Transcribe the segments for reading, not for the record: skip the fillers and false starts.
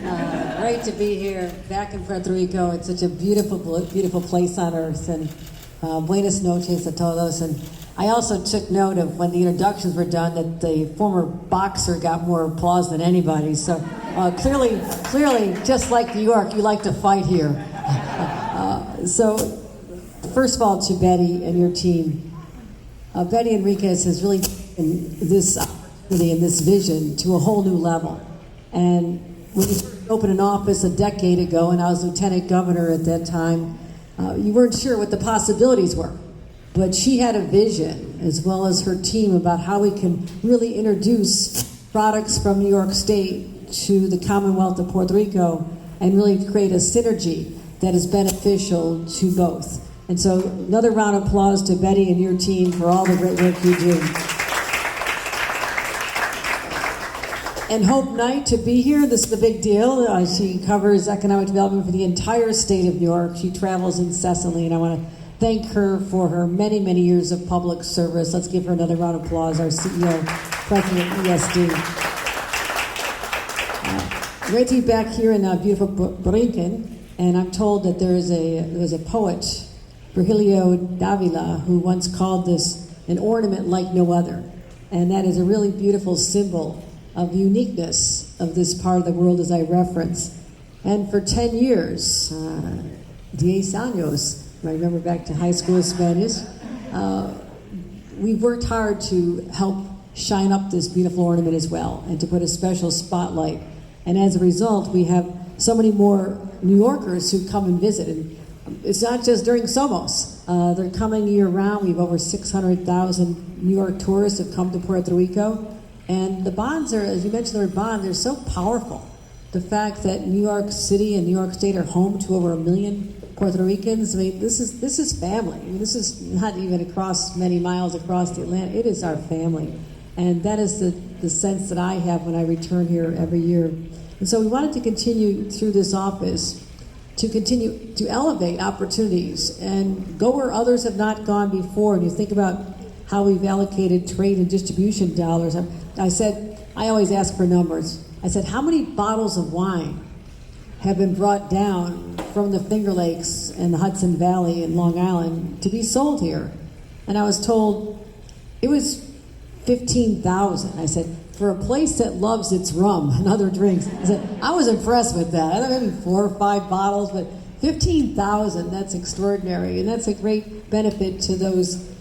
Great to be here back in Puerto Rico. It's such a beautiful, beautiful place on earth. And buenas noches a todos. And I also took note of when the introductions were done that the former boxer got more applause than anybody. So clearly, just like New York, you like to fight here. So first of all, to Betty and your team, Betty Enriquez has really taken this opportunity and this vision to a whole new level. And when you opened an office a decade ago, and I was lieutenant governor at that time, you weren't sure what the possibilities were. But she had a vision, as well as her team, about how we can really introduce products from New York State to the Commonwealth of Puerto Rico and really create a synergy that is beneficial to both. And so another round of applause to Betty and your team for all the great work you do. And Hope Knight to be here. This is a big deal. She covers economic development for the entire state of New York. She travels incessantly, and I want to thank her for her many, many years of public service. Let's give her another round of applause, our CEO, President ESD. Great to be back here in beautiful Borinquen, and I'm told that there was a poet, Virgilio Davila, who once called this an ornament like no other. And that is a really beautiful symbol of the uniqueness of this part of the world, as I reference. And for 10 years, 10 años, I remember back to high school Spanish, we've worked hard to help shine up this beautiful ornament as well, and to put a special spotlight. And as a result, we have so many more New Yorkers who come and visit. And it's not just during Somos. They're coming year-round. We have over 600,000 New York tourists have come to Puerto Rico. And the bonds are, as you mentioned the word bond, they're so powerful. The fact that New York City and New York State are home to over 1 million Puerto Ricans, I mean, this is family. I mean, this is not even across many miles across the Atlantic. It is our family. And that is the sense that I have when I return here every year. And so we wanted to continue through this office to continue to elevate opportunities and go where others have not gone before. And you think about how we've allocated trade and distribution dollars. I always ask for numbers. I said, how many bottles of wine have been brought down from the Finger Lakes and the Hudson Valley in Long Island to be sold here? And I was told it was 15,000. I said, for a place that loves its rum and other drinks, I was impressed with that. I don't know, maybe 4 or 5 bottles, but 15,000, that's extraordinary. And that's a great benefit to those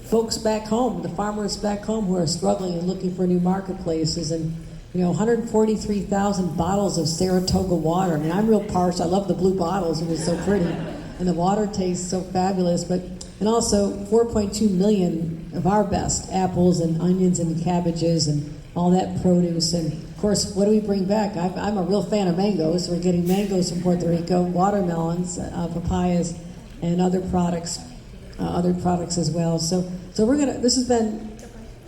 folks back home, the farmers back home who are struggling and looking for new marketplaces. And 143,000 bottles of Saratoga water. I mean, I'm real partial. I love the blue bottles. It was so pretty. And the water tastes so fabulous. And also 4.2 million of our best apples and onions and cabbages and all that produce. And of course, what do we bring back? I'm a real fan of mangoes. We're getting mangoes from Puerto Rico, watermelons, papayas, and other products as well. So this has been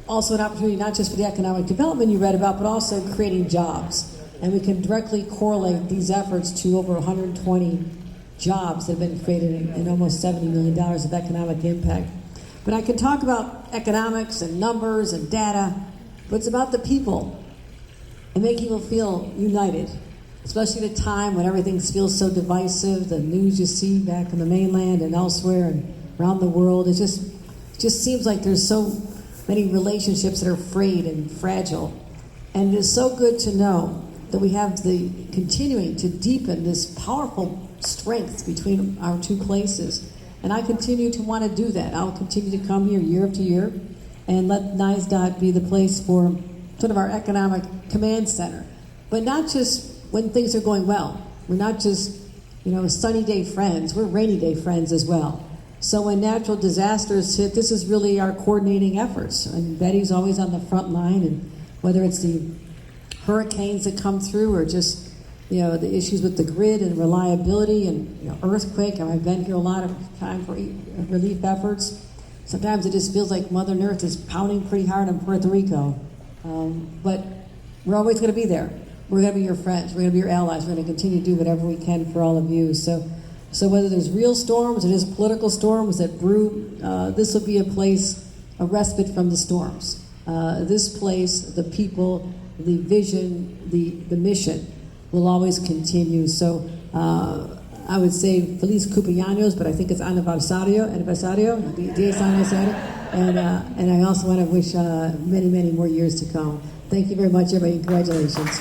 also an opportunity not just for the economic development you read about, but also creating jobs. And we can directly correlate these efforts to over 120 jobs that have been created and almost $70 million of economic impact. But I can talk about economics and numbers and data, but it's about the people and making people feel united, especially at a time when everything feels so divisive. The news you see back in the mainland and elsewhere and around the world, it just seems like there's so many relationships that are frayed and fragile. And it is so good to know that we have the continuing to deepen this powerful strength between our two places. And I continue to want to do that. I'll continue to come here year after year and let NYSDOT be the place for sort of our economic command center. But not just when things are going well. We're not just, sunny day friends. We're rainy day friends as well. So when natural disasters hit, this is really our coordinating efforts. And Betty's always on the front line, and whether it's the hurricanes that come through or just, the issues with the grid and reliability and, earthquake. I've been here a lot of time for relief efforts. Sometimes it just feels like Mother Earth is pounding pretty hard on Puerto Rico. But we're always going to be there. We're going to be your friends. We're going to be your allies. We're going to continue to do whatever we can for all of you. So whether there's real storms or just political storms that brew, this will be a place, a respite from the storms. This place, the people, the vision, the mission will always continue. So I would say Feliz Cumpleaños, but I think it's aniversario, 10 aniversario. And I also want to wish many, many more years to come. Thank you very much, everybody. Congratulations.